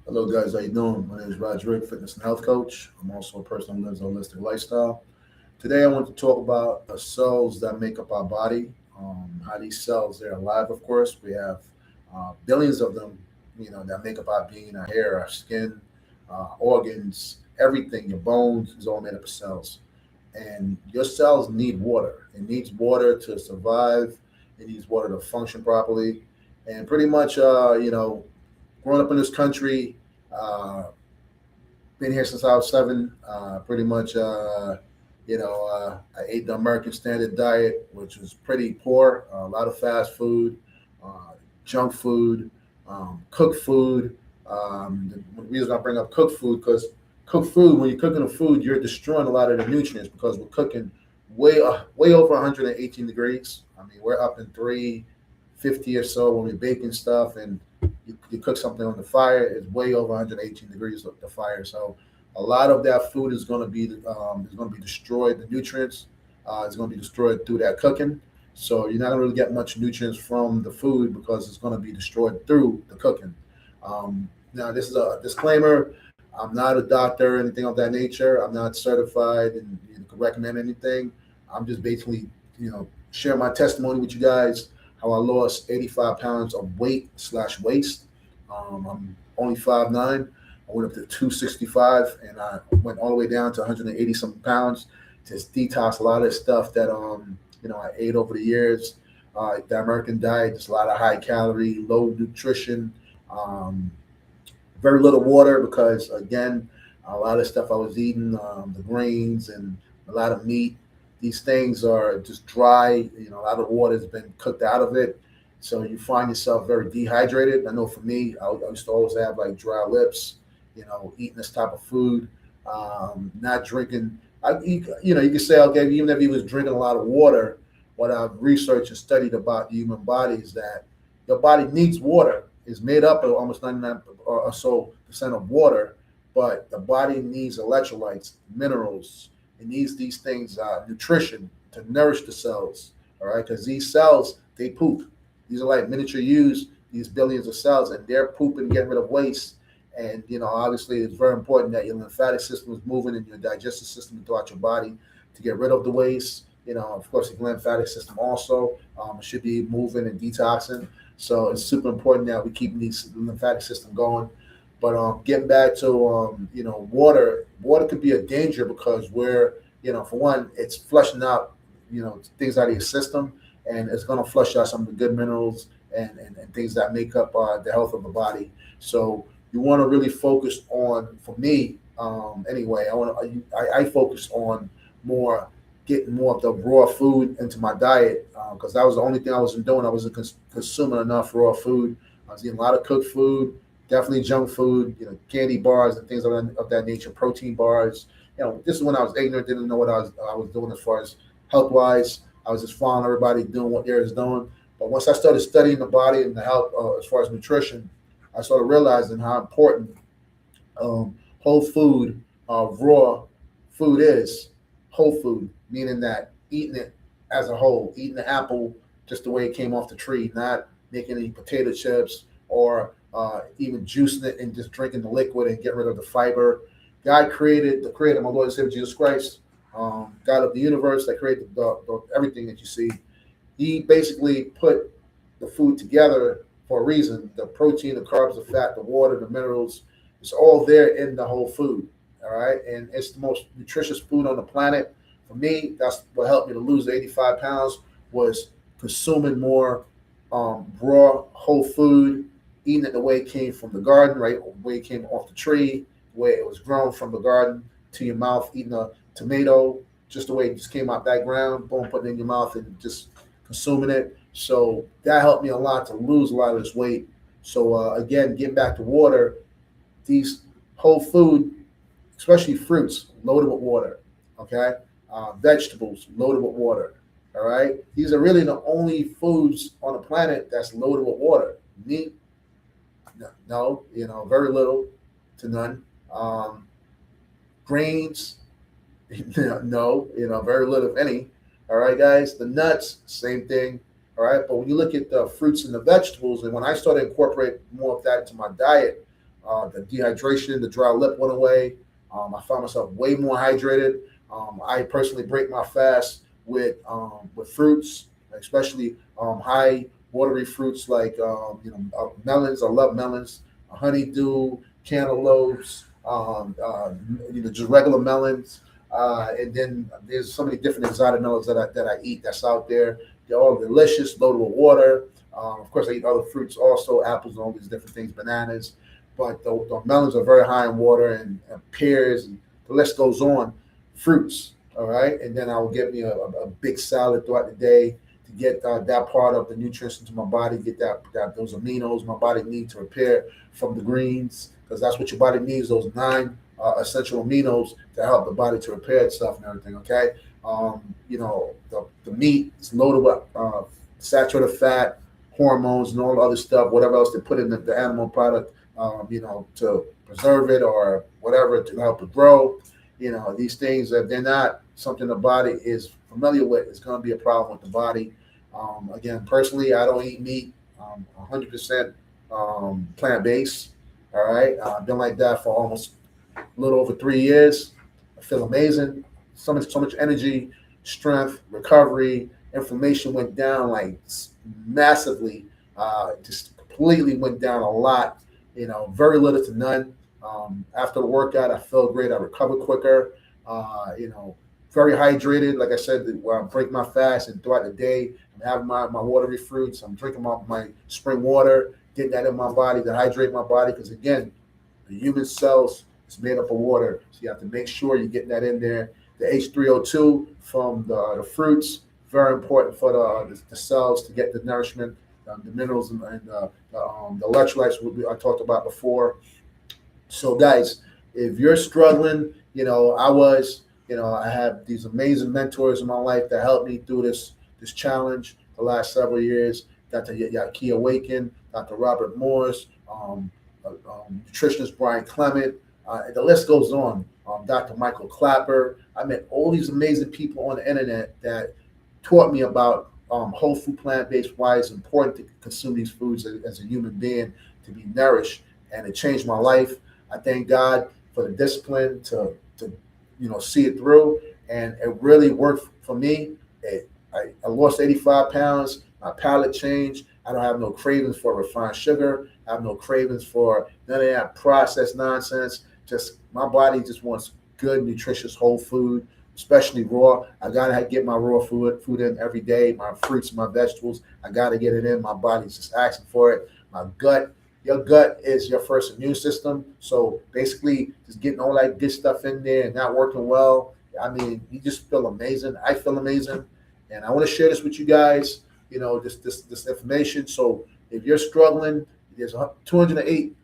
Hello, guys. How you doing? My name is Roderick, fitness and health coach. I'm also a person who lives a holistic lifestyle. Today, I want to talk about the cells that make up our body. How these cells they're alive. Of course, we have billions of them. That make up our being, our hair, our skin, organs, everything. Your bones is all made up of cells, and your cells need water. It needs water to survive. It needs water to function properly, and pretty much, growing up in this country. Uh, been here since I was seven. Pretty much, I ate the American Standard Diet, which was pretty poor. A lot of fast food, uh, junk food, cooked food. The reason I bring up cooked food because cooked food, when you're cooking the food, you're destroying a lot of the nutrients because we're cooking way over 118 degrees. I mean, we're up in 350 or so when we're baking stuff, and you cook something on the fire, it's way over 118 degrees of the fire. So a lot of that food is going to be destroyed. The nutrients is going to be destroyed through that cooking. So you're not going to really get much nutrients from the food because it's going to be destroyed through the cooking. Now, this is a disclaimer. I'm not a doctor or anything of that nature. I'm not certified and can recommend anything. I'm just basically, share my testimony with you guys how I lost 85 pounds of weight slash waste. I'm only 5'9". I went up to 265 and I went all the way down to 180 something pounds. Just detox a lot of stuff that I ate over the years. The American diet, just a lot of high calorie, low nutrition, um, very little water because again, a lot of stuff I was eating, the grains and a lot of meat. These things are just dry. A lot of water has been cooked out of it, so you find yourself very dehydrated. I know for me, I used to always have like dry lips. Eating this type of food, not drinking. You can say, okay, even if he was drinking a lot of water, what I've researched and studied about the human body is that your body needs water. It's made up of almost 99 or so percent of water, but the body needs electrolytes, minerals. It needs these things, nutrition to nourish the cells. All right, because these cells they poop. These are like miniature ewes. These billions of cells, and they're pooping, getting rid of waste. And obviously, it's very important that your lymphatic system is moving and your digestive system throughout your body to get rid of the waste. Of course, the lymphatic system also should be moving and detoxing. So it's super important that we keep these lymphatic system going. But getting back to water, water could be a danger because for one, it's flushing out things out of your system, and it's going to flush out some of the good minerals and things that make up the health of the body. So you want to really focus on, for me, anyway, I focus on more getting more of the raw food into my diet because that was the only thing I wasn't doing. I wasn't consuming enough raw food. I was eating a lot of cooked food, definitely junk food, candy bars and things of that nature, protein bars. This is when I was ignorant, didn't know what I was doing as far as health wise. I was just following everybody doing what they're doing. But once I started studying the body and the health as far as nutrition, I started realizing how important whole food, raw food is. Whole food, meaning that eating it as a whole, eating the apple just the way it came off the tree, not making any potato chips or even juicing it and just drinking the liquid and get rid of the fiber. God created the creator, my Lord and Savior Jesus Christ, God of the universe that created everything that you see. He basically put the food together for a reason. The protein, the carbs, the fat, the water, the minerals, it's all there in the whole food. All right. And it's the most nutritious food on the planet. For me, that's what helped me to lose the 85 pounds was consuming more raw whole food, eating it the way it came from the garden, right? The way it came off the tree, the way it was grown from the garden to your mouth, eating a tomato, just the way it just came out that ground, boom, putting it in your mouth and just consuming it. So that helped me a lot to lose a lot of this weight. So again, getting back to water, these whole food, especially fruits, loaded with water. Okay, vegetables loaded with water. All right, these are really the only foods on the planet that's loaded with water. Meat, no, very little to none. Grains, no, very little if any. All right, guys. The nuts, same thing. All right, but when you look at the fruits and the vegetables, and when I started incorporating more of that into my diet, The dehydration, the dry lip went away. I found myself way more hydrated. I personally break my fast with fruits, especially high watery fruits like melons. I love melons, honeydew, cantaloupes, just regular melons. And then there's so many different exotic melons that I eat that's out there. They're all delicious, loaded with water. Of course, I eat other fruits also, apples and all these different things, bananas. But the melons are very high in water, and pears, and the list goes on. Fruits, all right? And then I will get me a big salad throughout the day to get that part of the nutrients into my body, get those aminos my body needs to repair from the greens, because that's what your body needs, those 9 essential aminos to help the body to repair itself and everything, okay? The meat is loaded with saturated fat, hormones, and all the other stuff, whatever else they put in the animal product, to preserve it or whatever to help it grow. These things, that they're not something the body is familiar with, it's going to be a problem with the body. Again, personally, I don't eat meat. 100% plant-based. All right, I've been like that for almost a little over 3 years. I feel amazing. So much energy, strength, recovery, inflammation went down like massively. Just completely went down a lot. Very little to none. After the workout, I feel great. I recover quicker. Very hydrated. Like I said, where I break my fast and throughout the day, I'm having my watery fruits. I'm drinking my spring water, getting that in my body to hydrate my body. Because again, the human cells is made up of water, so you have to make sure you're getting that in there. The H3O2 from the fruits, very important for the cells to get the nourishment, the minerals, and the electrolytes I talked about before. So, guys, if you're struggling, I have these amazing mentors in my life that helped me through this challenge the last several years. Dr. Yakia Waken, Dr. Robert Morris, nutritionist Brian Clement, and the list goes on. Dr. Michael Clapper. I met all these amazing people on the internet that taught me about whole food, plant-based, why it's important to consume these foods as a human being to be nourished, and it changed my life. I thank God for the discipline to see it through, and it really worked for me. I lost 85 pounds. My palate changed. I don't have no cravings for refined sugar. I have no cravings for none of that processed nonsense. Just my body just wants good, nutritious, whole food, especially raw. I gotta get my raw food in every day. My fruits, my vegetables. I gotta get it in. My body's just asking for it. My gut. Your gut is your first immune system. So basically, just getting all that good stuff in there and not working well, I mean, you just feel amazing. I feel amazing, and I want to share this with you guys. This information. So if you're struggling, there's 208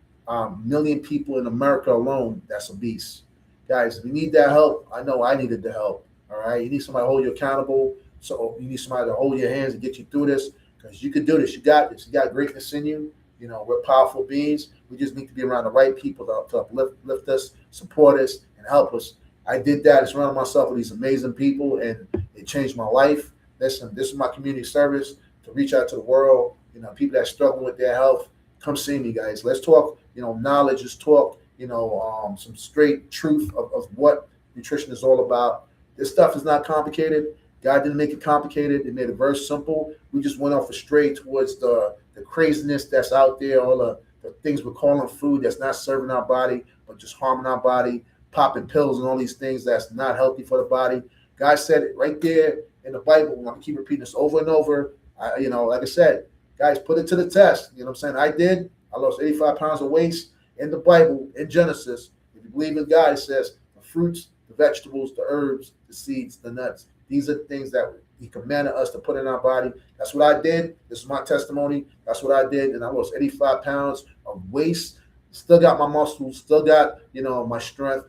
million people in America alone that's obese. Guys, if you need that help, I know I needed the help. All right, you need somebody to hold you accountable. So you need somebody to hold your hands and get you through this, because you can do this. You got this. You got greatness in you. We're powerful beings. We just need to be around the right people to uplift us, support us, and help us. I did that. I surrounded myself with these amazing people, and it changed my life. Listen, this is my community service to reach out to the world. People that struggle with their health, come see me, guys. Let's talk, knowledge. Let's talk, some straight truth of what nutrition is all about. This stuff is not complicated. God didn't make it complicated. He made it very simple. We just went off a straight towards the craziness that's out there, all the things we're calling food that's not serving our body, but just harming our body, popping pills and all these things that's not healthy for the body. God said it right there in the Bible. I'm going to keep repeating this over and over. Like I said, guys, put it to the test. You know what I'm saying? I did. I lost 85 pounds of waste in the Bible, in Genesis. If you believe in God, it says the fruits, the vegetables, the herbs, the seeds, the nuts. These are the things that he commanded us to put in our body. That's what I did. This is my testimony. That's what I did. And I lost 85 pounds of waste. Still got my muscles. Still got, my strength.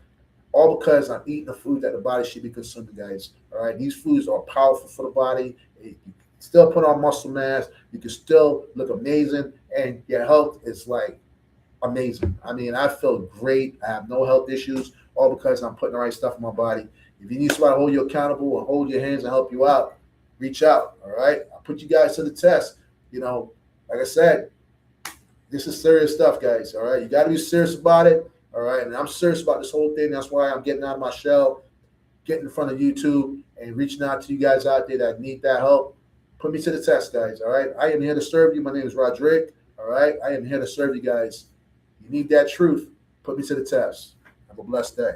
All because I'm eating the food that the body should be consuming, guys. All right. These foods are powerful for the body. You can still put on muscle mass. You can still look amazing. And your health is like amazing. I mean, I feel great. I have no health issues, all because I'm putting the right stuff in my body. If you need somebody to hold you accountable and hold your hands and help you out, reach out. All right. I'll put you guys to the test. Like I said, This is serious stuff, guys. All right. You got to be serious about it. All right. And I'm serious about this whole thing. That's why I'm getting out of my shell, getting in front of YouTube and reaching out to you guys out there that need that help. Put me to the test, guys. All right. I am here to serve you. My name is Roderick. All right. I am here to serve you guys. You need that truth. Put me to the test. Have a blessed day.